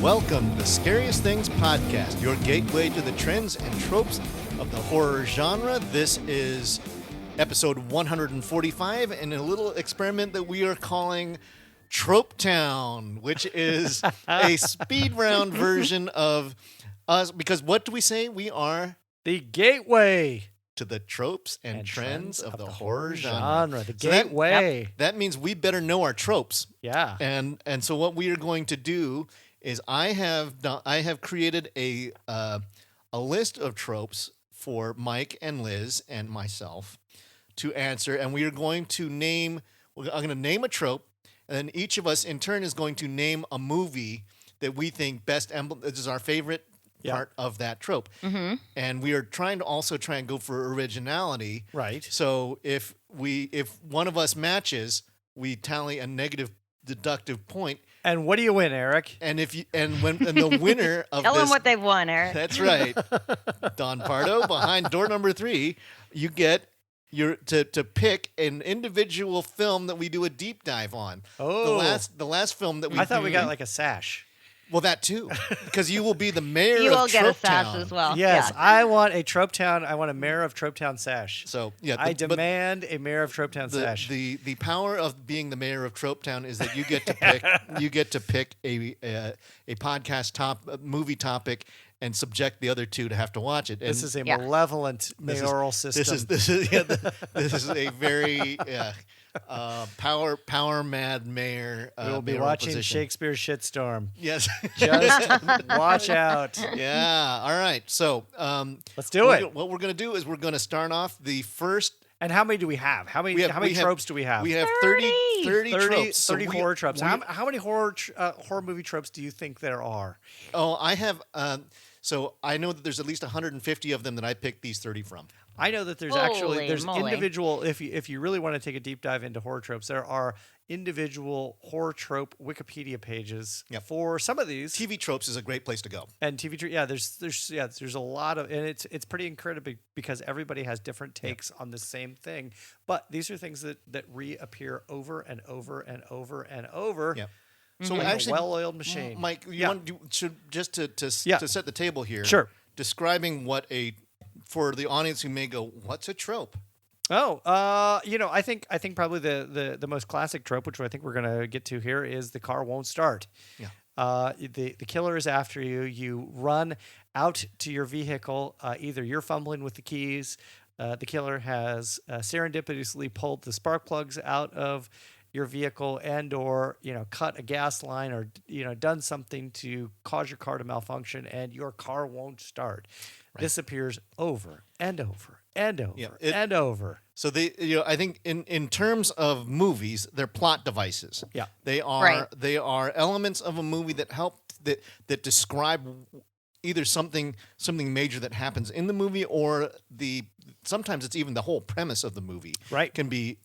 Welcome to the Scariest Things podcast, your gateway to the trends and tropes of the horror genre. This is episode 145 and a little experiment that we are calling Trope Town, which is a speed round version of us. Because what do we say? We are the gateway to the tropes and trends of the horror genre. The So gateway. that means we better know our tropes. Yeah. And so what we are going to do is I have created a list of tropes for Mike and Liz and myself to answer, and we are going to name. I'm going to name a trope, and then each of us in turn is going to name a movie that we think best this is our favorite part of that trope. Mm-hmm. And we are trying to go for originality. Right. So if one of us matches, we tally a negative deductive point. And what do you win, Eric? And the winner of Tell this, them what they've won, Eric. That's right. Don Pardo behind door number 3. You get to pick an individual film that we do a deep dive on. Oh, the last film that I thought we got like a sash. Well, that too, because you will be the mayor You of will get a Trope sash Town. as well. Yes, Yeah. I want a Trope Town. I want a mayor of Trope Town sash. So yeah, I demand a mayor of Trope Town sash. The power of being the mayor of Trope Town is that you get to pick a podcast movie topic and subject the other two to have to watch it. And this is a malevolent mayoral system. This is a very power mad mayor. We'll be watching position. Shakespeare's Shitstorm. Yes, Just watch out. Yeah. All right. So let's do it. What we're going to do is we're going to start off the first. And how many do we have? How many tropes do we have? We have 30 tropes. 30 horror tropes. How many horror movie tropes do you think there are? Oh, I have. So I know that there's at least 150 of them that I picked these 30 from. I know that there's Holy moly. individual. If you really want to take a deep dive into horror tropes, there are individual horror trope Wikipedia pages for some of these. TV Tropes is a great place to go. And TV there's a lot of, and it's pretty incredible because everybody has different takes on the same thing. But these are things that reappear over and over and over and over. Yeah. So like actually, a well-oiled machine. Mike, to set the table here. Sure. Describing for the audience who may go, what's a trope? Oh, I think probably the most classic trope, which I think we're gonna get to here, is the car won't start. Yeah. The killer is after you. You run out to your vehicle. Either you're fumbling with the keys. The killer has serendipitously pulled the spark plugs out of your vehicle and/or cut a gas line or done something to cause your car to malfunction, and your car won't start. Right. This appears over and over and over and over. So I think in terms of movies, they're plot devices. Yeah, they are elements of a movie that describe either something major that happens in the movie, or sometimes it's even the whole premise of the movie. Right, can be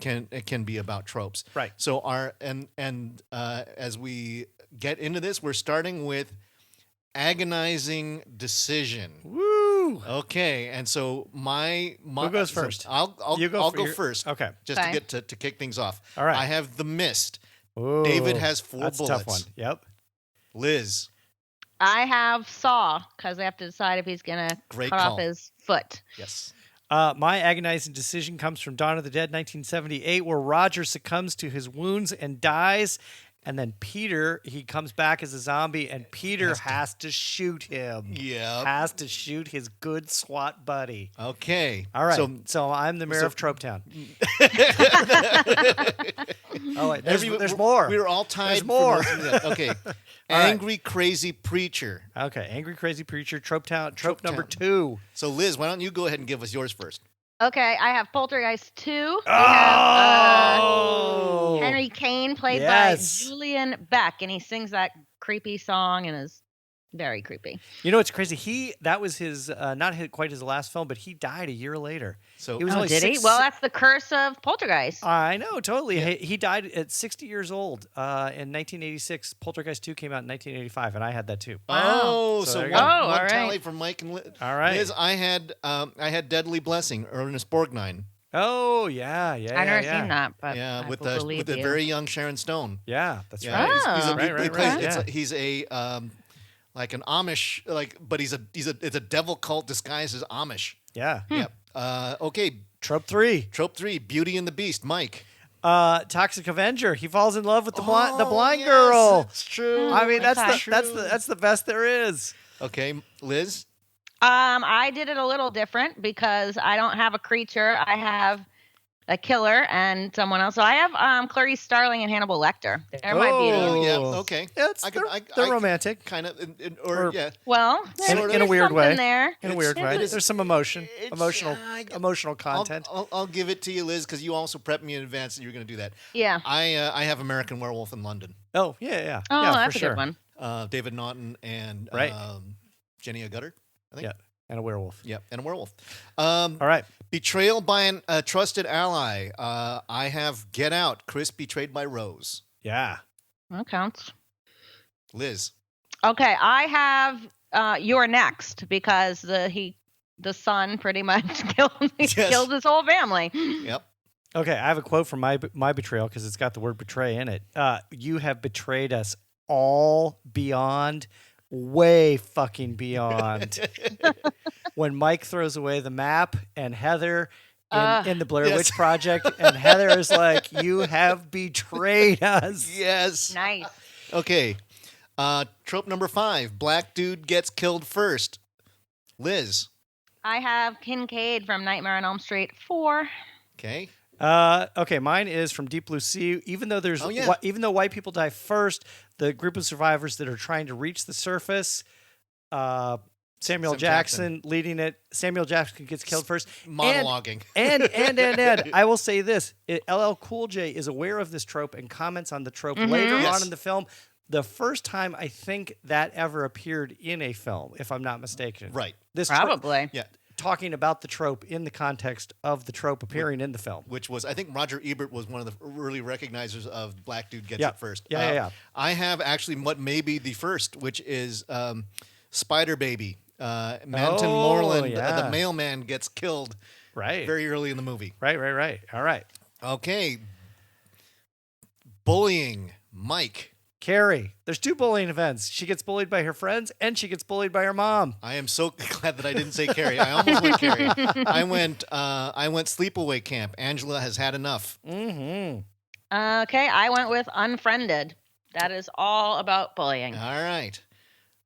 about tropes. Right. So as we get into this, we're starting with agonizing decision. Woo! Okay, and so who goes first? So I'll go first. Okay, just to kick things off. All right. I have The Mist. Ooh, David has 4 that's bullets. a tough one. Yep. Liz. I have Saw because I have to decide if he's going to cut off his foot. Yes. My agonizing decision comes from Dawn of the Dead, 1978, where Roger succumbs to his wounds and dies. And then Peter, he comes back as a zombie, and Peter has to shoot him. Yeah. Has to shoot his good SWAT buddy. Okay. All right. So I'm the mayor of Trope Town. Oh, wait. There's more. We were all tied. There's more. Okay. Angry Crazy Preacher. Okay. Angry Crazy Preacher, Trope Town, trope number 2. So, Liz, why don't you go ahead and give us yours first? Okay, I have Poltergeist 2. We have Henry Kane, played by Julian Beck, and he sings that creepy song and is very creepy. You know what's crazy? That was his not quite his last film, but he died a year later. So he was did he? Well, that's the curse of Poltergeist. I know, totally. Yeah. He died at 60 years old in 1986. Poltergeist 2 came out in 1985, and I had that too. Oh, so one tally from Mike and Liz. All right. Liz, I had Deadly Blessing, Ernest Borgnine. Oh yeah. I've never seen that, but with the very young Sharon Stone. Yeah, that's right. Right. He's a like an Amish, but it's a devil cult disguised as Amish. Yeah. Yep. Okay. Trope 3. Trope 3, Beauty and the Beast. Mike. Toxic Avenger. He falls in love with the blind yes, girl. It's true. I mean, that's Okay. that's the best there is. Okay, Liz. I did it a little different because I don't have a creature. I have a killer and someone else. So I have Clarice Starling and Hannibal Lecter. They're my beauty. Oh, yeah. Okay. Yeah, they're romantic. Kind of, Or- yeah. Well, In there's a weird something way. there. In a weird way. it's- There's some emotional I'll- content. I'll give it to you, Liz, because you also prepped me in advance that you were going to do that. Yeah. I have American Werewolf in London. Oh, yeah. Oh, yeah, that's for a sure. good one. David Naughton and Right. Jenny Agutter, I think. Yeah. And a werewolf. Yep, and a werewolf. All right. Betrayal by a trusted ally. I have Get Out. Chris betrayed by Rose. Yeah. That counts. Liz. Okay, I have You're Next because the son pretty much killed his whole family. Yep. Okay, I have a quote from my betrayal because it's got the word betray in it. You have betrayed us all beyond, way fucking beyond. When Mike throws away the map and Heather in the Blair yes. Witch Project, and Heather is like, "You have betrayed us." Yes. Nice. Okay. Trope number 5. Black dude gets killed first. Liz. I have Kincaid from Nightmare on Elm Street 4. Okay. Okay, mine is from Deep Blue Sea. Even though even though white people die first, the group of survivors that are trying to reach the surface, Samuel Jackson leading it. Samuel Jackson gets killed first. Monologuing. And I will say this: LL Cool J is aware of this trope and comments on the trope later Yes. on in the film. The first time I think that ever appeared in a film, if I'm not mistaken. Right. This Probably. Yeah. talking about the trope in the context of the trope appearing in the film. Which was, I think Roger Ebert was one of the early recognizers of Black Dude Gets Yeah. It First. Yeah. I have actually what may be the first, which is Spider Baby. Manton Moreland, yeah. the mailman, gets killed Right. very early in the movie. Right. All right. Okay. Bullying. Mike. Carrie. There's 2 bullying events. She gets bullied by her friends and she gets bullied by her mom. I am so glad that I didn't say Carrie. I almost went Carrie. I went Sleepaway Camp. Angela has had enough. Mm-hmm. Okay, I went with Unfriended. That is all about bullying. All right.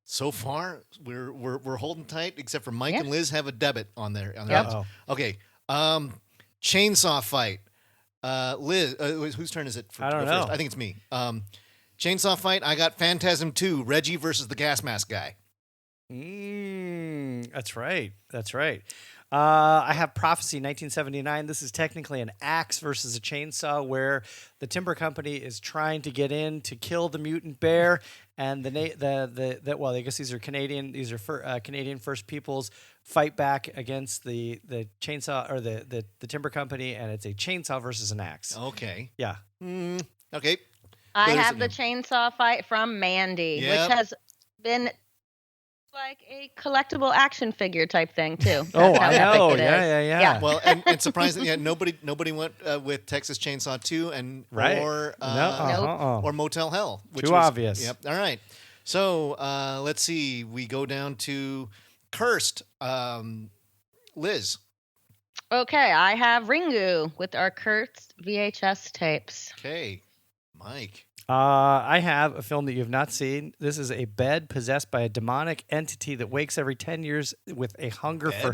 So far, we're holding tight, except for Mike Yep. and Liz have a debit on their. Yep. Uh-oh. Okay. Chainsaw fight. Liz, whose turn is it? I don't to go first? know. I think it's me. Chainsaw fight. I got Phantasm 2. Reggie versus the gas mask guy. That's right. I have Prophecy 1979. This is technically an axe versus a chainsaw where the timber company is trying to get in to kill the mutant bear, and well, I guess these are Canadian. These are Canadian First Peoples fight back against the chainsaw or the timber company, and it's a chainsaw versus an axe. Okay. Yeah. Okay. I Liz, have the chainsaw fight from Mandy, Yep. which has been like a collectible action figure type thing too. Oh, That's how I epic know. it is. Yeah. Yeah. Well, and surprisingly, nobody went with Texas Chainsaw 2 and Right. or Nope. or Motel Hell. Which Too was obvious. Yep. All right. So let's see. We go down to Cursed. Liz. Okay, I have Ringu with our Kurtz VHS tapes. Okay. Mike. I have a film that you have not seen. This is a bed possessed by a demonic entity that wakes every 10 years with a hunger for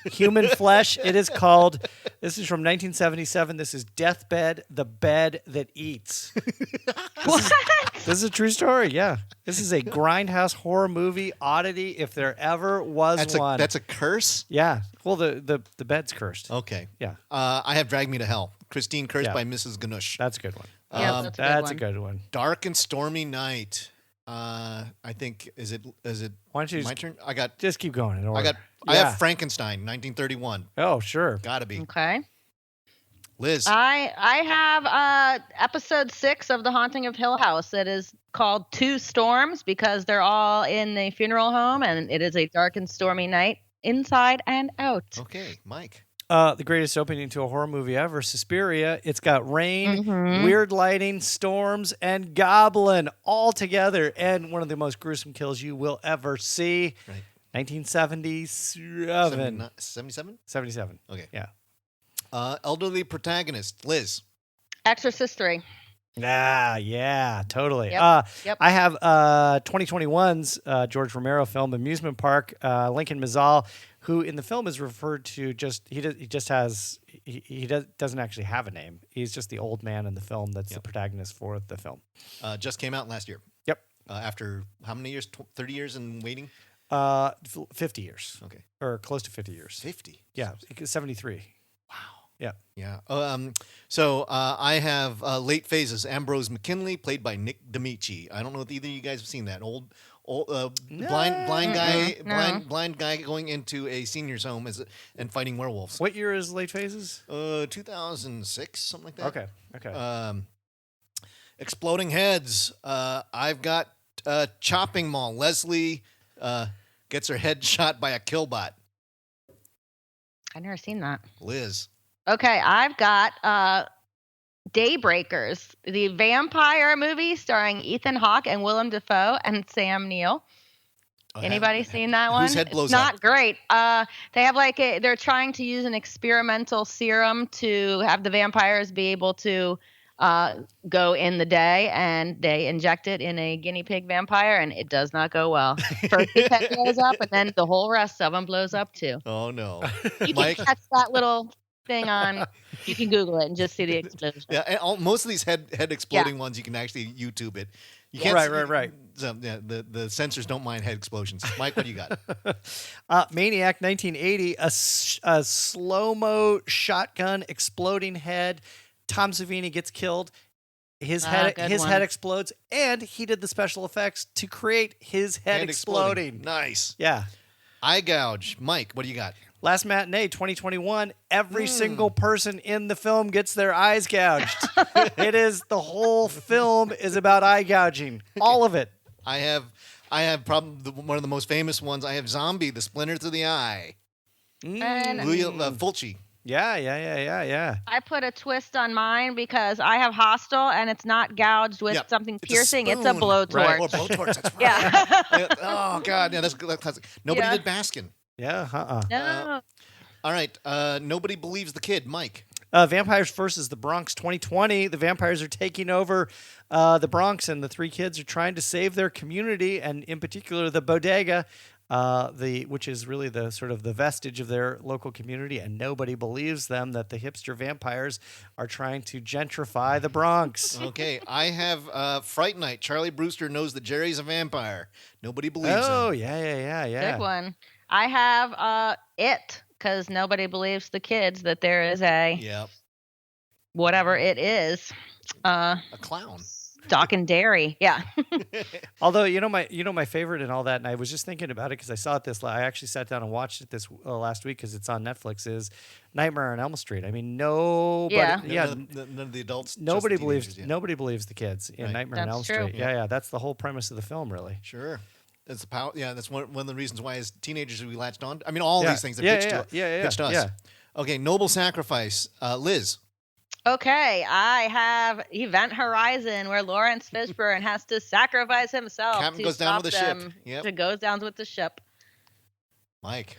human flesh. It is called, this is from 1977. This is Deathbed, the Bed That Eats. What? This is a true story, yeah. This is a grindhouse horror movie oddity if there ever was one. That's a curse? Yeah. Well, the bed's cursed. Okay. Yeah. I have Drag Me to Hell. Christine Cursed Yeah. by Mrs. Ganush. That's a good one. Yeah, That's a good one. Dark and Stormy Night. I think is it Why don't you my turn? I just keep going in order. I have Frankenstein, 1931. Oh, sure. Gotta be. Okay. Liz. I have episode 6 of The Haunting of Hill House that is called Two Storms because they're all in the funeral home and it is a dark and stormy night inside and out. Okay, Mike. The greatest opening to a horror movie ever, Suspiria. It's got rain, weird lighting, storms, and goblin all together, and one of the most gruesome kills you will ever see. Right. 1977. 77? 77. Okay. Yeah. Elderly protagonist, Liz. Exorcist 3. Yeah, totally. Yep. I have 2021's George Romero film, Amusement Park, Lincoln Mazzal, who in the film is referred to he doesn't actually have a name. He's just the old man in the film that's the protagonist for the film. Just came out last year. Yep. After how many years? 30 years in waiting? 50 years. Okay. Or close to 50 years. 50? Yeah, 73. Wow. Yeah. Yeah. So I have Late Phases, Ambrose McKinley, played by Nick D'Amici. I don't know if either of you guys have seen that. Old blind guy going into a senior's home and fighting werewolves. What year is Late Phases? 2006, something like that. Okay. Exploding Heads. I've got Chopping Mall. Leslie gets her head shot by a killbot. I've never seen that. Liz. Okay, I've got Daybreakers, the vampire movie starring Ethan Hawke and Willem Dafoe and Sam Neill. Anybody seen that one? Whose head blows it's not great. They have they're trying to use an experimental serum to have the vampires be able to go in the day, and they inject it in a guinea pig vampire, and it does not go well. First his head blows up, and then the whole rest of them blows up too. Oh no! You Mike? can catch that little thing on. You can Google it and just see the explosion. Yeah, and most of these head exploding ones, you can actually YouTube it. You can't right. So, yeah, the censors don't mind head explosions. Mike, what do you got? Maniac 1980, a slow-mo shotgun exploding head. Tom Savini gets killed. His head explodes, and he did the special effects to create his head exploding. Nice. Yeah. Eye gouge. Mike, what do you got? Last Matinee 2021, every single person in the film gets their eyes gouged. The whole film is about eye gouging. All of it. I have probably one of the most famous ones. I have Zombie, the Splinter to the Eye. Fulci. Yeah. I put a twist on mine because I have Hostel, and it's not gouged with something piercing. It's a blowtorch. Right. Or blowtorch, that's right. Yeah. Oh, God. Yeah, that's classic. Nobody did Baskin. Yeah, No. All right. Nobody believes the kid. Mike. Vampires versus the Bronx 2020. The vampires are taking over the Bronx, and the three kids are trying to save their community, and in particular the bodega, which is really the sort of the vestige of their local community, and nobody believes them that the hipster vampires are trying to gentrify the Bronx. Okay, I have Fright Night. Charlie Brewster knows that Jerry's a vampire. Nobody believes him. Oh, yeah. Good one. I have It, because nobody believes the kids that there is whatever it is. A clown. Stock and dairy. Yeah. Although my favorite and all that, and I was just thinking about it because I saw it I actually sat down and watched it this last week because it's on Netflix. Is Nightmare on Elm Street? I mean, nobody. None of the adults. Nobody believes the kids in Nightmare on Elm true. Street. Yeah. That's the whole premise of the film, really. Sure. That's the power. Yeah, that's one of the reasons why as teenagers we latched on. I mean, all these things that pitched us. Yeah. Okay, Noble Sacrifice. Liz. Okay, I have Event Horizon, where Lawrence Fishburne has to sacrifice himself Captain to goes down stop with the ship. them. Yep. To goes down with the ship. Mike.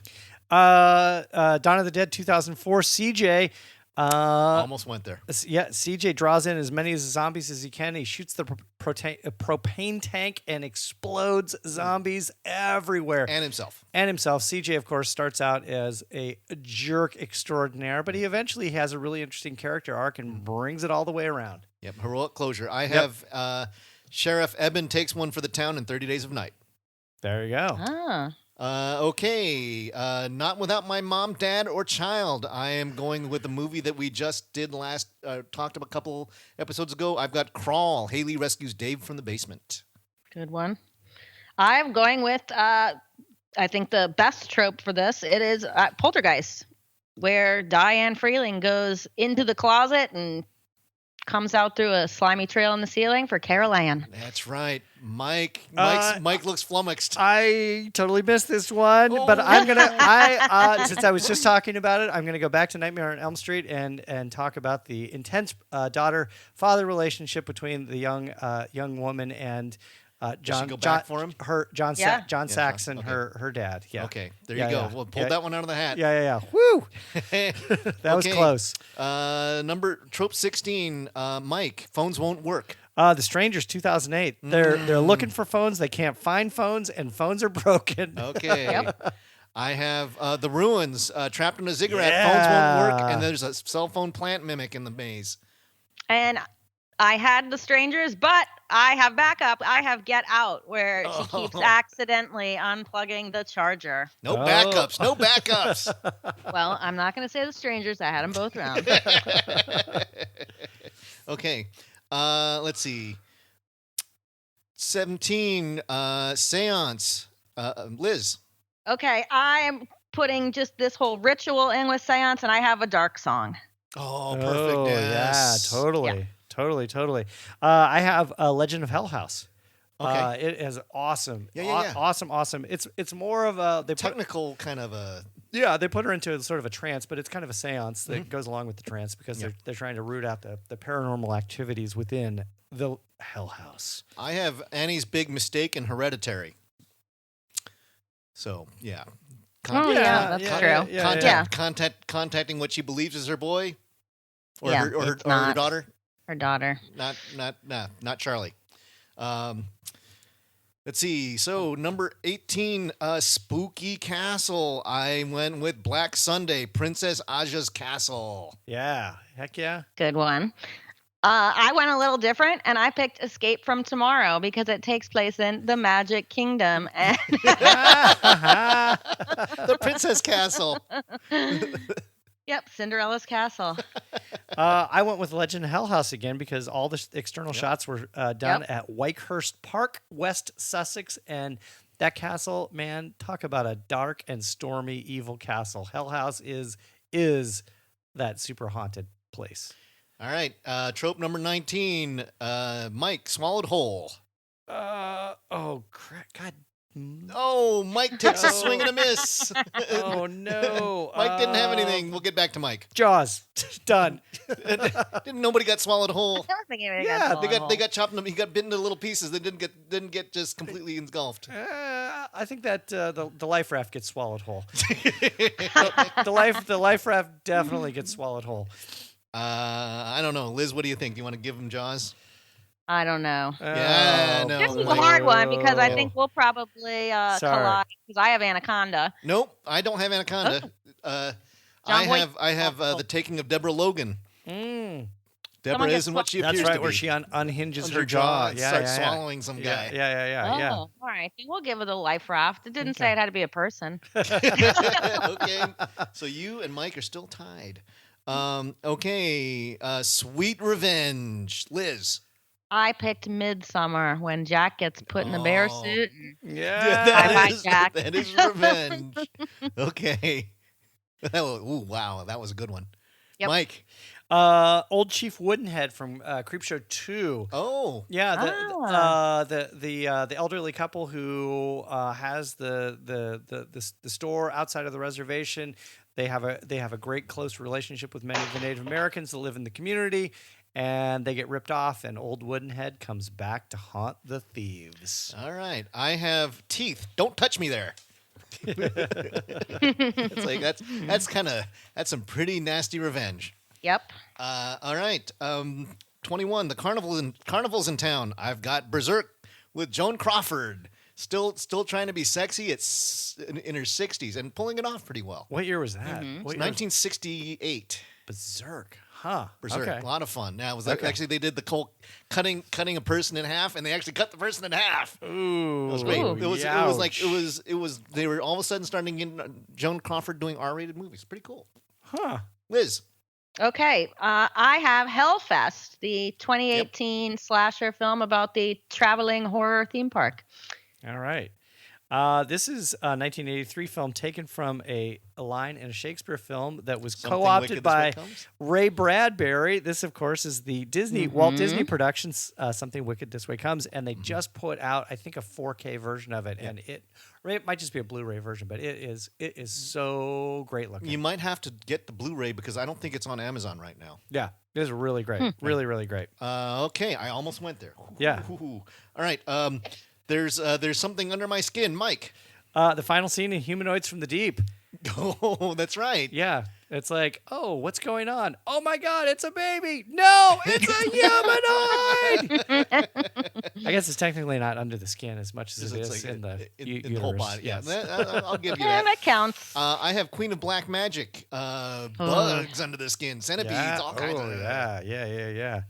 Dawn of the Dead 2004. CJ. Almost went there. Yeah, CJ draws in as many zombies as he can. He shoots the propane tank and explodes zombies everywhere. And himself. CJ, of course, starts out as a jerk extraordinaire, but he eventually has a really interesting character arc and brings it all the way around. Yep, heroic closure. I have Sheriff Eben takes one for the town in 30 Days of Night. There you go. Ah. Okay, not without my mom, dad, or child. I am going with the movie that we just did talked about a couple episodes ago. I've got Crawl. Haley rescues Dave from the basement. Good one. I'm going with, I think the best trope for this, it is Poltergeist, where Diane Freeling goes into the closet and comes out through a slimy trail in the ceiling for Carol Ann. That's right. Mike looks flummoxed. I totally missed this one, but Oh. I'm gonna. Since I was just talking about it, I'm gonna go back to Nightmare on Elm Street and talk about the intense daughter-father relationship between the young woman and John. go back for him? John Yeah. Sachs and okay. her dad. Yeah. Okay, there Yeah, you go. yeah. We'll pull Yeah. that one out of the hat. Yeah. Woo! That was Okay. close. Trope 16. Mike, phones won't work. The Strangers, 2008. They're looking for phones. They can't find phones, and phones are broken. Okay. I have The Ruins, trapped in a ziggurat. Phones won't work, and there's a cell phone plant mimic in the maze. And I had The Strangers, but I have backup. I have Get Out, where she keeps accidentally unplugging the charger. No backups. No backups. Well, I'm not going to say The Strangers. I had them both round. Okay. Let's see. 17. Seance. Liz. Okay, I am putting just this whole ritual in with Seance, and I have a dark song. Oh, perfect. Yes. Yeah, totally. I have a Legend of Hell House. Okay. It is awesome. Yeah. Awesome. It's more of a Technical kind of a. they put her into sort of a trance, but it's kind of a seance that goes along with the trance because they're trying to root out the paranormal activities within the Hell House. I have Annie's Big Mistake in Hereditary. So, yeah. That's true. Contacting what she believes is her boy, or Yeah, her it's not. daughter. Her daughter. Not Charlie. Let's see. So number 18, Spooky Castle. I went with Black Sunday, Princess Aja's Castle. Yeah, heck yeah. Good one. I went a little different, and I picked Escape from Tomorrow because it takes place in the Magic Kingdom. And The Princess Castle. yep, Cinderella's castle. I went with Legend of Hell House again because all the external shots were done at Wakehurst Park, West Sussex, and that castle, man, talk about a dark and stormy, evil castle. Hell House is that super haunted place. All right. Trope number 19, Mike, swallowed whole. Oh crap! God. Oh, Mike takes a swing and a miss. Oh no! Mike didn't have anything. We'll get back to Mike. Jaws, done. Nobody got swallowed whole. I was thinking maybe Yeah, I got they got chopped. He got bitten into little pieces. They didn't get just completely engulfed. I think that the life raft gets swallowed whole. the life raft definitely gets swallowed whole. I don't know, Liz. What do you think? You want to give him Jaws? I don't know. Yeah, no. This is a hard one because I think we'll probably collide because I have Anaconda. Nope, I don't have Anaconda. I have The Taking of Deborah Logan. Deborah Someone gets isn't what she appears That's right, to be. where she unhinges On her jaw. and starts swallowing some guy. Yeah. All right. Then we'll give it a life raft. It didn't say it had to be a person. Okay, so you and Mike are still tied. Okay, Sweet Revenge, Liz. I picked Midsummer when Jack gets put in the bear suit. Yeah. Jack. That is revenge. Okay. Ooh, wow, that was a good one. Yep. Mike. Old Chief Woodenhead from Creepshow 2. Oh. Yeah, the elderly couple who has the store outside of the reservation. They have a great close relationship with many of the Native Americans that live in the community, and they get ripped off, and Old Woodenhead comes back to haunt the thieves. All right. I have Teeth. Don't touch me there. It's like that's some pretty nasty revenge. Yep. All right. 21. The carnivals in town. I've got Berserk with Joan Crawford. Still trying to be sexy. It's in her 60s and pulling it off pretty well. What year was that? Mm-hmm. What It's year 1968. was Berserk. Huh. Berserk. Okay. A lot of fun. Now it was like Okay. actually they did the whole cutting a person in half, and they actually cut the person in half. Ooh. It was great. Ooh. It was they were all of a sudden starting getting Joan Crawford doing R-rated movies. Pretty cool. Huh. Liz. Okay. I have Hellfest, the 2018 slasher film about the traveling horror theme park. All right. This is a 1983 film taken from a line in a Shakespeare film that was Something co-opted Wicked This Way by Comes? Ray Bradbury. This, of course, is the Walt Disney Productions, Something Wicked This Way Comes, and they just put out, I think, a 4K version of it, and it might just be a Blu-ray version, but it is so great looking. You might have to get the Blu-ray because I don't think it's on Amazon right now. Yeah, it is really great, really, really great. Okay, I almost went there. Yeah. All right. There's something under my skin, Mike. The final scene in Humanoids from the Deep. Oh, that's right. Yeah. It's like, oh, what's going on? Oh my God, it's a baby. No, it's a humanoid. I guess it's technically not under the skin as much as it It's is like in the in the whole body. Yes. Yeah, I'll give you Yeah, that. that counts. I have Queen of Black Magic, bugs under the skin, centipedes, all kinds of. Yeah.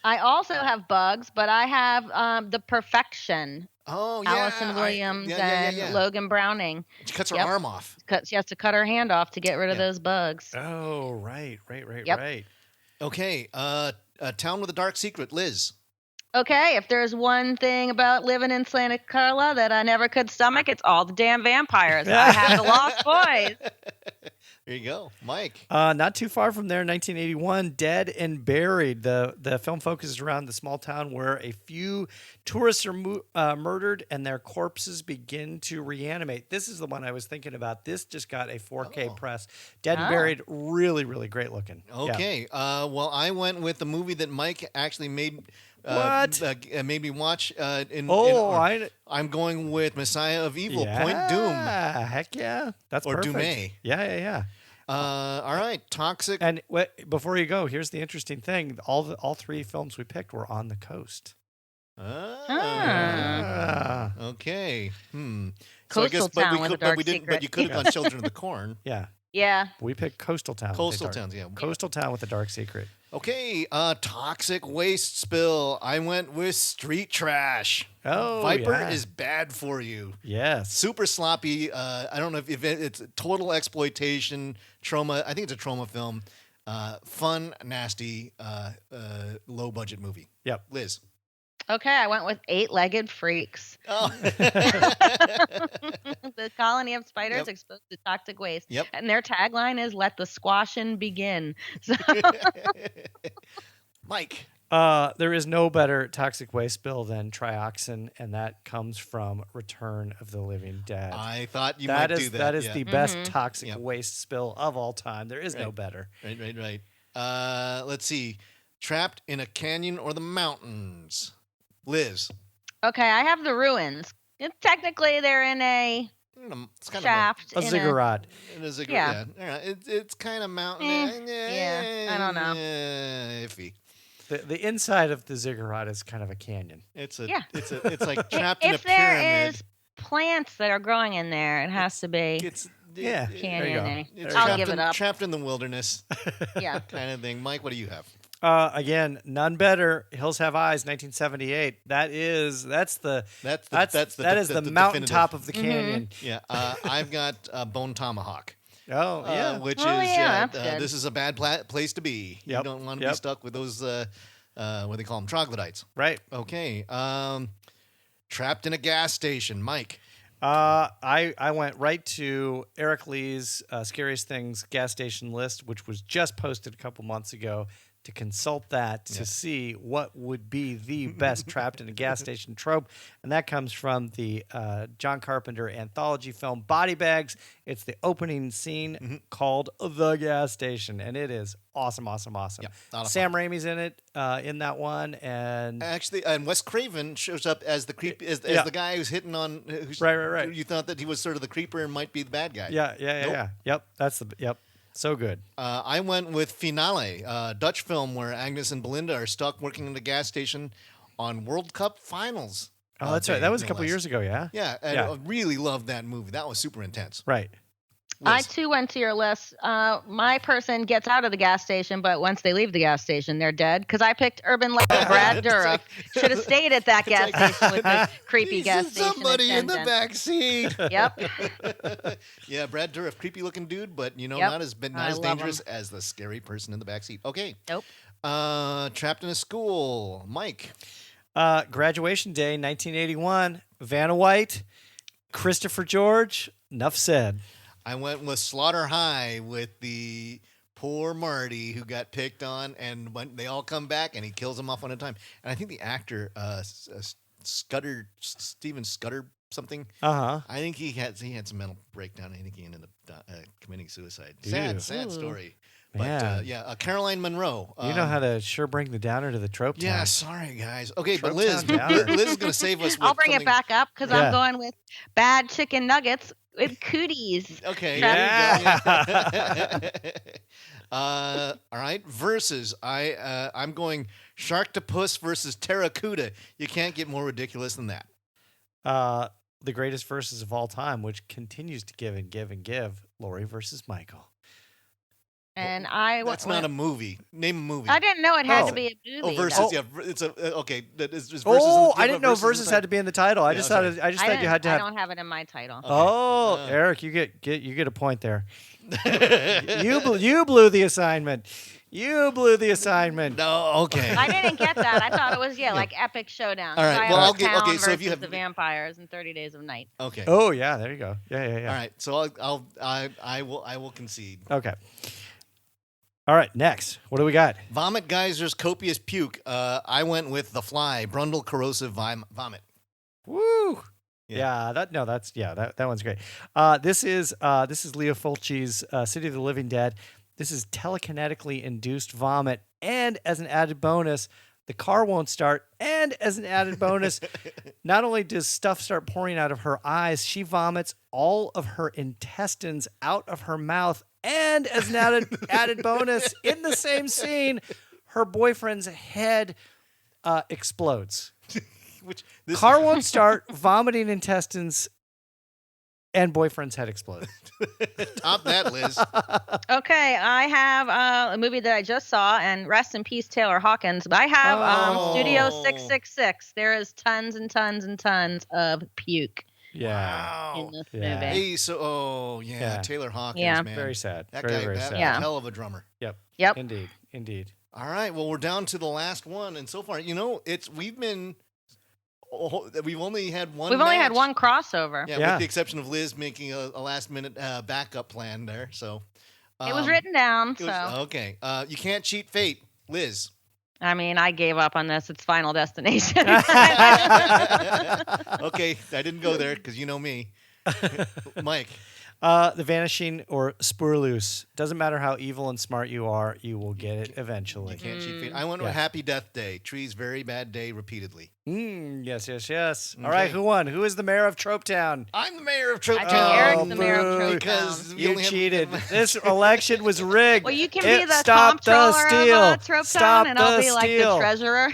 I also have bugs, but I have the Perfection. Oh yeah, Allison Williams yeah. and Logan Browning. She cuts her Yep. arm off. She has to cut her hand off to get rid of Yeah. those bugs. Oh, right. Yep. Okay, a town with a dark secret, Liz. Okay, if there's one thing about living in Santa Carla that I never could stomach, it's all the damn vampires. I have the Lost Boys. There you go, Mike. Not too far from there, 1981, Dead and Buried. The film focuses around the small town where a few tourists are murdered and their corpses begin to reanimate. This is the one I was thinking about. This just got a 4K press. Dead and Buried, really, really great looking. Yeah. Okay, well, I went with the movie that Mike actually made. What? Made me watch. I'm going with Messiah of Evil, Point Doom, Heck yeah. That's or perfect. Doomé. Yeah. All right, Toxic. And before you go, here's the interesting thing. All three films we picked were on the coast. Okay. Coastal Town with a dark but secret. you could have gone Children of the Corn. Yeah. Yeah. We picked Coastal Town. Coastal Towns, yeah. Coastal Town with a dark secret. Okay, toxic waste spill. I went with Street Trash. Oh, Viper yeah. is bad for you. Yes. Super sloppy. I don't know if it's total exploitation, trauma. I think it's a trauma film. Fun, nasty, low budget movie. Yep. Liz. Okay, I went with Eight-Legged Freaks. Oh. The colony of spiders Yep. exposed to toxic waste. Yep. And their tagline is "Let the squashing begin." So, Mike. There is no better toxic waste spill than trioxin, and that comes from Return of the Living Dead. I thought you might do that. That is yeah. the best toxic Yep. waste spill of all time. There is no Right. better. Right. Let's see. Trapped in a canyon or the mountains. Liz. okay, I have the ruins. Technically, they're in a It's kind shaft. A ziggurat. of a ziggurat. Yeah. Yeah. It's kind of mountain. Yeah, I don't know. Iffy. The inside of the ziggurat is kind of a canyon. It's Yeah. it's like trapped in a If there pyramid. is plants that are growing in there, it has to be It's Yeah. canyon. It's I'll trapped give it up. Trapped in the wilderness Yeah. kind of thing. Mike, what do you have? Again, none better. Hills Have Eyes, 1978. That is the mountaintop definitive. of the canyon. Yeah, I've got Bone Tomahawk. Oh yeah. Which Oh, is yeah, that's good. this is a bad place to be. You Yep, don't want to yep. be stuck with those what do they call them, troglodytes. Right. Okay, trapped in a gas station, Mike. I went right to Eric Lee's Scariest Things gas station list, which was just posted a couple months ago, to consult that to see what would be the best trapped in a gas station trope. And that comes from the John Carpenter anthology film Body Bags. It's the opening scene called The Gas Station. And it is awesome. Yeah, a lot of Sam Raimi's in it, in that one. And Actually, and Wes Craven shows up as the creep, as the guy who's hitting on. Who's, Right. You thought that he was sort of the creeper and might be the bad guy. yeah. Yep. So good. I went with Finale, a Dutch film where Agnes and Belinda are stuck working in the gas station on World Cup finals. Oh, that's right. That was a no couple less. years ago, yeah? Yeah, and I really loved that movie. That was super intense. Right. I Liz. too went to your list. My person gets out of the gas station, but once they leave the gas station, they're dead. Because I picked Urban Legend. Brad Dourif should have stayed at that gas station with the creepy gas station Somebody in the attendant. back seat. Yep. Yeah, Brad Dourif, creepy looking dude, but Yep. not as I love dangerous him. as the scary person in the back seat. Okay. Nope. Trapped in a school, Mike. Graduation day, 1981. Vanna White. Christopher George, enough said. I went with Slaughter High with the poor Marty who got picked on, and when they all come back, and he kills them off one at a time. And I think the actor, Steven Scudder something. Uh-huh. I think he had some mental breakdown. I think he ended up committing suicide. Ew. Sad story. Man. But Caroline Munro. You know how to sure bring the downer to the trope Yeah, town. sorry guys. Okay, but Trope Liz, town downer. Liz is going to save us. With I'll bring something. it back up because Yeah. I'm going with bad chicken nuggets with cooties. Okay. Yeah. There you go. All right. Versus. I'm going Sharktopus versus Terracuda. You can't get more ridiculous than that. The greatest verses of all time, which continues to give and give and give. Lori versus Michael. And I That's not a movie. Name a movie. I didn't know it had Oh. to be a movie. Oh, versus. though. Yeah, it's a okay. That is versus. Oh, do you I have didn't know versus verses inside? had to be in the title. I Yeah, just sorry. thought I just I thought you had to I have. don't have it in my title. Oh, Uh. Eric, you get a point there. you blew the assignment. You blew the assignment. No, okay. I didn't get that. I thought it was like Epic Showdown. All right, Fire well, I'll of get- Town okay, so if you versus have- the vampires in 30 Days of Night. Okay. Oh yeah, there you go. Yeah. All right. So I will concede. Okay. All right, next. What do we got? Vomit geysers, copious puke. I went with The Fly, Brundle corrosive vomit. Woo! Yeah. That one's great. This is Leo Fulci's City of the Living Dead. This is telekinetically induced vomit, and as an added bonus, the car won't start. And as an added bonus, not only does stuff start pouring out of her eyes, she vomits all of her intestines out of her mouth. And as an added bonus, in the same scene, her boyfriend's head explodes. Which this Car won't start, vomiting intestines, and boyfriend's head explodes. top that, Liz. Okay, I have a movie that I just saw, and rest in peace, Taylor Hawkins. But I have Oh. Studio 666. There is tons and tons and tons of puke Yeah. in this Yeah. movie. Hey, so Yeah. Taylor Hawkins, Yeah. man. Very sad. That Very, guy, very that sad. Yeah. hell of a drummer. Yep. Yep. Indeed. All right, well, we're down to the last one, and so far, we've only had one. We've only had match. one crossover. Yeah, Yeah. with the exception of Liz making a last minute backup plan there. So It was written down, it was- so okay. You can't cheat fate, Liz. I mean, I gave up on this. It's Final Destination. Okay, I didn't go there because you know me, Mike. The Vanishing or Spoorloose. Doesn't matter how evil and smart you are, you will get it eventually. You can't cheat fate. I went Yeah. with Happy Death Day. Tree's very bad day repeatedly. Yes. All Okay. right, who won? Who is the mayor of Trope Town? I'm the mayor of Trope I Town. think Eric's the Oh, mayor of boo. Trope Because Town. we You only have- cheated. This election was rigged. Well, you can be the Stop the comptroller steal. of Trope Stop Town, and I'll the be like steal. the treasurer.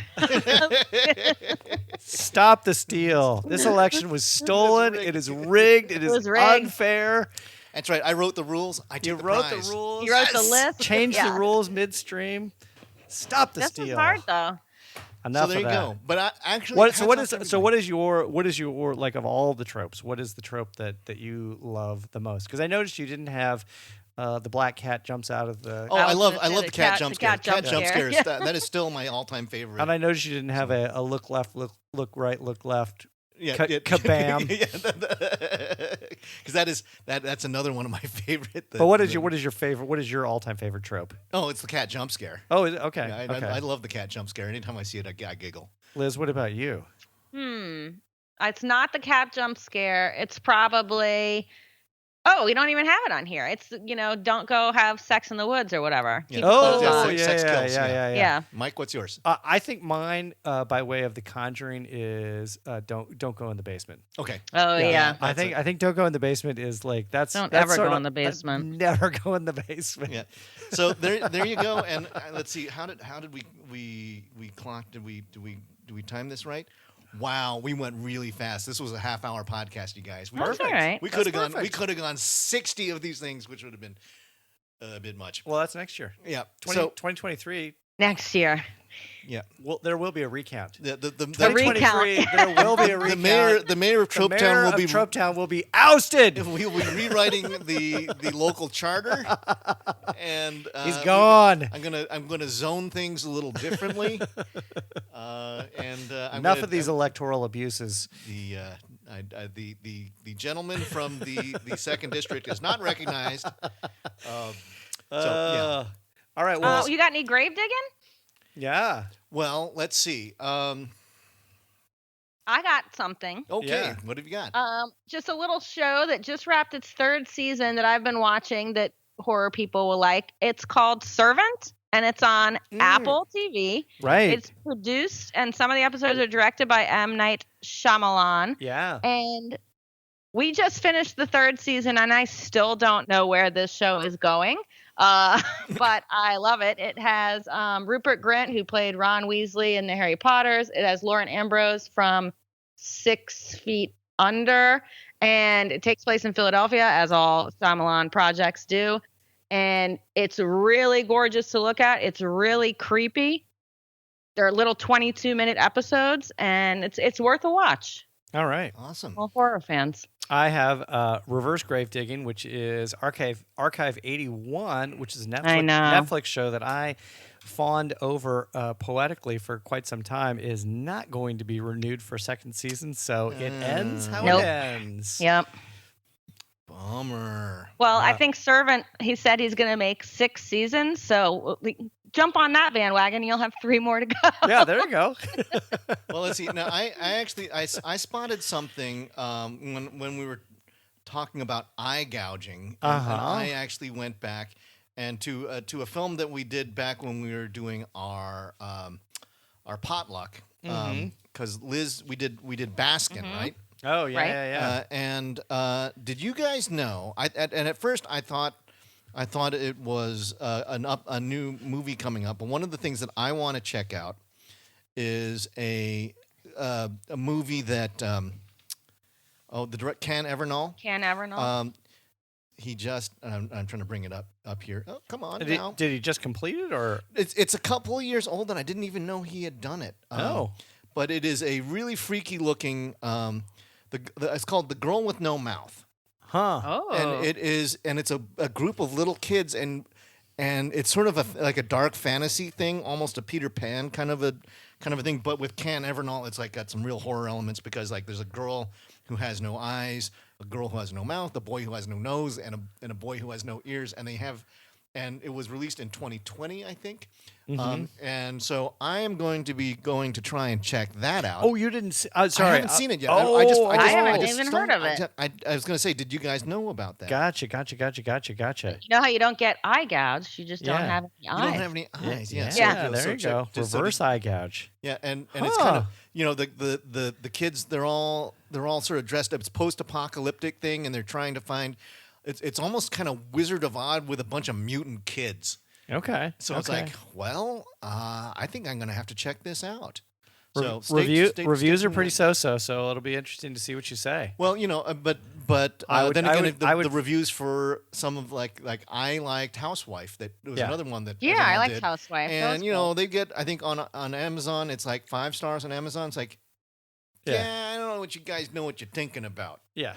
Stop the steal. This election was stolen. rigged. It is rigged. It is was rigged. unfair. That's right. I wrote the rules. I took You the wrote prize. the rules. You wrote the list. Changed Yeah. the rules midstream. Stop the This steal. is hard though. Enough So there of you that. go. But I actually. What hats so what off is to everybody. so what is your like of all the tropes? What is the trope that you love the most? Because I noticed you didn't have the black cat jumps out of the. Oh, I I was love gonna say the the cat cat- jump the scare. cat jump Cat jump scare. scare. That is still my all-time favorite. And I noticed you didn't have a look left, look right, look left. Yeah, kabam. Because that's another one of my favorite. But what is your favorite? What is your all-time favorite trope? Oh, it's the cat jump scare. Oh, is it? Okay. Yeah, Okay. I love the cat jump scare. Anytime I see it, I giggle. Liz, what about you? It's not the cat jump scare. It's probably. Oh, we don't even have it on here. It's don't go have sex in the woods or whatever. Yeah. Keep your clothes yeah, on. yeah. Sex kills, Yeah. Mike, what's yours? I think mine, by way of The Conjuring, is don't go in the basement. Okay. Oh yeah. I think don't go in the basement is like that's Don't that's ever sort go of- in the basement. Never go in the basement. Yeah. So there you go. And let's see. How did we clock? Did we time this right? Wow, we went really fast. This was a half-hour podcast, you guys. That's all right. We could have That's gone. We perfect. could have gone 60 of these things, which would have been a bit much. Well, that's next year. Yeah. 2023. Next year. Yeah. Well, there will be a recount. The 2023, there will be a recount. the mayor of The Trope mayor Town will of be Trope Town will be ousted. we will be rewriting the local charter, and He's gone. I'm gonna zone things a little differently, and I'm Enough gonna- of these electoral abuses. The gentleman from the second district is not recognized. So yeah. All right. Well, You got any grave digging? yeah. Well, let's see. I got something. Okay, Yeah. what have you got? Just a little show that just wrapped its third season that I've been watching that horror people will like. It's called Servant, and it's on Apple TV. Right. It's produced, and some of the episodes are directed by M. Night Shyamalan. Yeah. And we just finished the third season, and I still don't know where this show is going. But I love it. It has Rupert Grint, who played Ron Weasley in the Harry Potters. It has Lauren Ambrose from 6 Feet Under, and it takes place in Philadelphia, as all Shyamalan projects do. And it's really gorgeous to look at. It's really creepy. They're little 22-minute episodes, and it's worth a watch. All right. Awesome. All horror fans. I have Reverse Grave Digging, which is Archive 81, which is a I know. Netflix show that I fawned over poetically for quite some time, is not going to be renewed for second season, so it ends how Nope. it ends. Yep. Bummer. Well, I think Servant, he said he's going to make 6 seasons, so jump on that bandwagon. You'll have 3 more to go. Yeah, there you go. Well, let's see. Now, I actually spotted something when we were talking about eye gouging, and I actually went back and to a film that we did back when we were doing our potluck, because Liz, we did Baskin, right? Oh, yeah, Right? yeah. And did you guys know? And at first I thought it was a new movie coming up. But one of the things that I want to check out is a movie that the director Can Evernall. Can't ever know. He just I'm trying to bring it up here. Oh, come on Did now. he just complete it, or? It's a couple of years old, and I didn't even know he had done it. But it is a really freaky looking. It's called The Girl with No Mouth. Huh. Oh. And it's a group of little kids, and it's sort of like a dark fantasy thing, almost a Peter Pan kind of a thing. But with Can Evernall, it's like got some real horror elements, because like there's a girl who has no eyes, a girl who has no mouth, a boy who has no nose, and a boy who has no ears, and it was released in 2020, I think. And so I am going to try and check that out. Oh, you didn't see... sorry. I haven't seen it yet. Oh, I haven't even heard of it. I was going to say, did you guys know about that? Gotcha. You know how you don't get eye gouged? You just don't Yeah. have any You eyes. don't have any eyes. Yeah. Yeah. There you go. Reverse eye gouge. Yeah, and it's kind of the kids, they're all sort of dressed up. It's post-apocalyptic thing, and they're trying to find. It's almost kind of Wizard of Oz with a bunch of mutant kids. Okay. So it's like, well, I think I'm going to have to check this out. So Reviews stay are tuned. pretty so-so, so it'll be interesting to see what you say. Well, but I would- then I again, would- the, I would- the reviews for some of like I liked Housewife. That was Yeah. another one that Yeah, everyone I liked did. Housewife. That was And cool. they get, I think on Amazon it's like 5 stars on Amazon. It's like, yeah, I don't know what you guys know what you're thinking about. Yeah.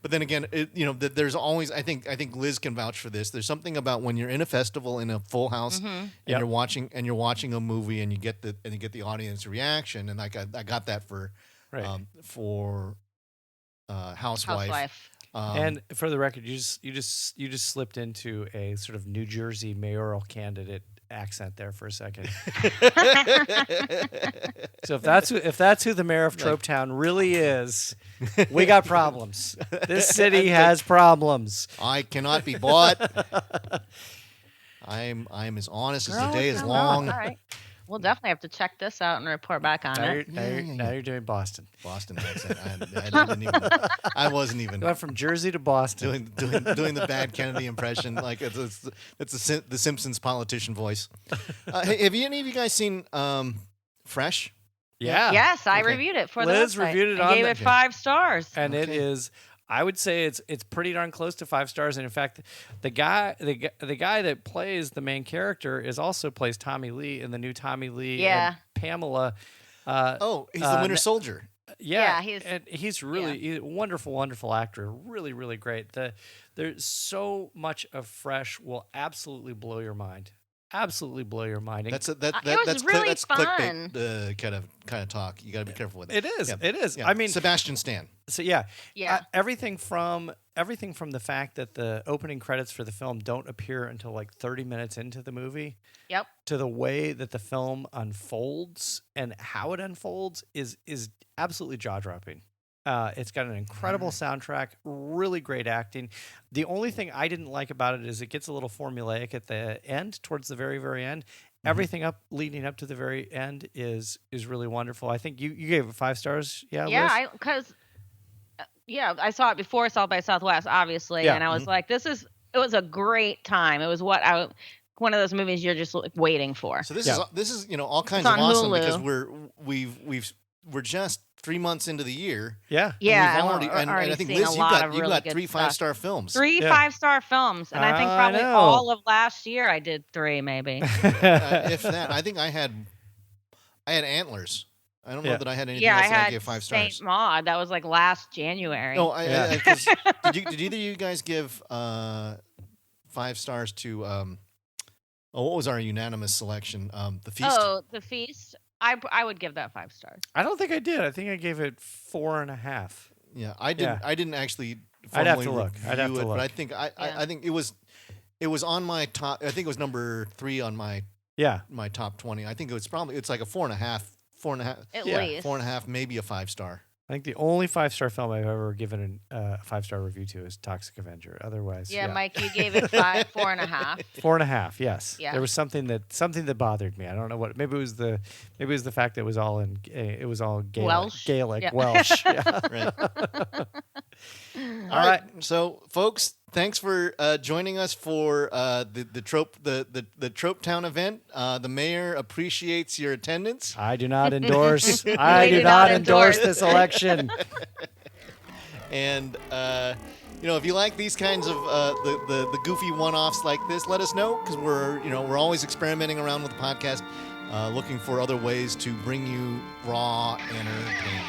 But then again, there's always, I think Liz can vouch for this. There's something about when you're in a festival in a full house and Yep. you're watching a movie and you get the audience reaction, and I got that for Right. Housewife. And for the record, you just slipped into a sort of New Jersey mayoral candidate accent there for a second. So if that's who the mayor of Trope Town really is, we got problems. This city has problems. I cannot be bought. I'm as honest as the day is long. All right. We'll definitely have to check this out and report back on Now it. now you're doing Boston. Boston accent. I wasn't even You went from Jersey to Boston. doing the bad Kennedy impression. Like it's the Simpsons politician voice. Hey, have any of you guys seen Fresh? Yeah. Yes, I Okay. reviewed it for Liz the website. reviewed it I on gave the- it 5 stars. And it Okay. is, I would say it's pretty darn close to 5 stars. And in fact, the guy that plays the main character plays Tommy Lee in the new Tommy Lee Yeah. and Pamela. He's the Winter Soldier. Yeah, Yeah, he's a wonderful, wonderful actor. Really, really great. There's so much of Fresh will absolutely blow your mind. absolutely blow your mind. That's it was really that's fun. clickbait kind of talk. You got to be careful with it. It is. Yeah. It is. Yeah. I mean, Sebastian Stan. so yeah, Yeah. everything from the fact that the opening credits for the film don't appear until like 30 minutes into the movie, Yep. to the way that the film unfolds and how it unfolds is absolutely jaw dropping. It's got an incredible soundtrack, really great acting. The only thing I didn't like about it is it gets a little formulaic at the end, towards the very, very end. Everything leading up to the very end is really wonderful. I think you gave it 5 stars. Yeah. Yeah, Liz? because I saw it before South by Southwest, obviously, Yeah. and I was like, it was a great time. It was one of those movies you're just like, waiting for. So this Yeah. is all kinds It's of on awesome Hulu. because we're just 3 months into the year. Yeah. Yeah, and and already, we're and already I think seeing Liz, a you lot got of you really got good 3 stuff. 5-star films. 3 Yeah. 5-star films, and I think I probably know. all of last year I did 3, maybe. If that, I think I had Antlers. I don't know Yeah. that I had anything Yeah, I else that I had gave 5 Saint stars. Maud. That was like last January. No, Yeah. 'cause did either of you guys give 5 stars to what was our unanimous selection? The Feast. Oh, The Feast. I would give that 5 stars. I don't think I did. I think I gave it 4.5. Yeah, I didn't. Yeah. I didn't actually. I'd have to formally look. review I'd have to it, look. But I think I think it was on my top. I think it was number 3 on my Yeah. top 20. I think it's like a 4.5, At Yeah. least. 4.5, maybe a 5-star. I think the only 5-star film I've ever given a 5-star review to is Toxic Avenger. Otherwise, Yeah, Mike, you gave it 4.5. 4.5. Yes. Yeah. There was something that bothered me. I don't know what. Maybe it was the fact that it was all in Gaelic. Welsh? Gaelic Yeah. Welsh. Yeah. Right. All right. So, folks, thanks for joining us for the Trope Town event. The mayor appreciates your attendance. I do not endorse. I do not endorse this election. And if you like these kinds of the goofy one-offs like this, let us know, because we're always experimenting around with the podcast, looking for other ways to bring you raw entertainment.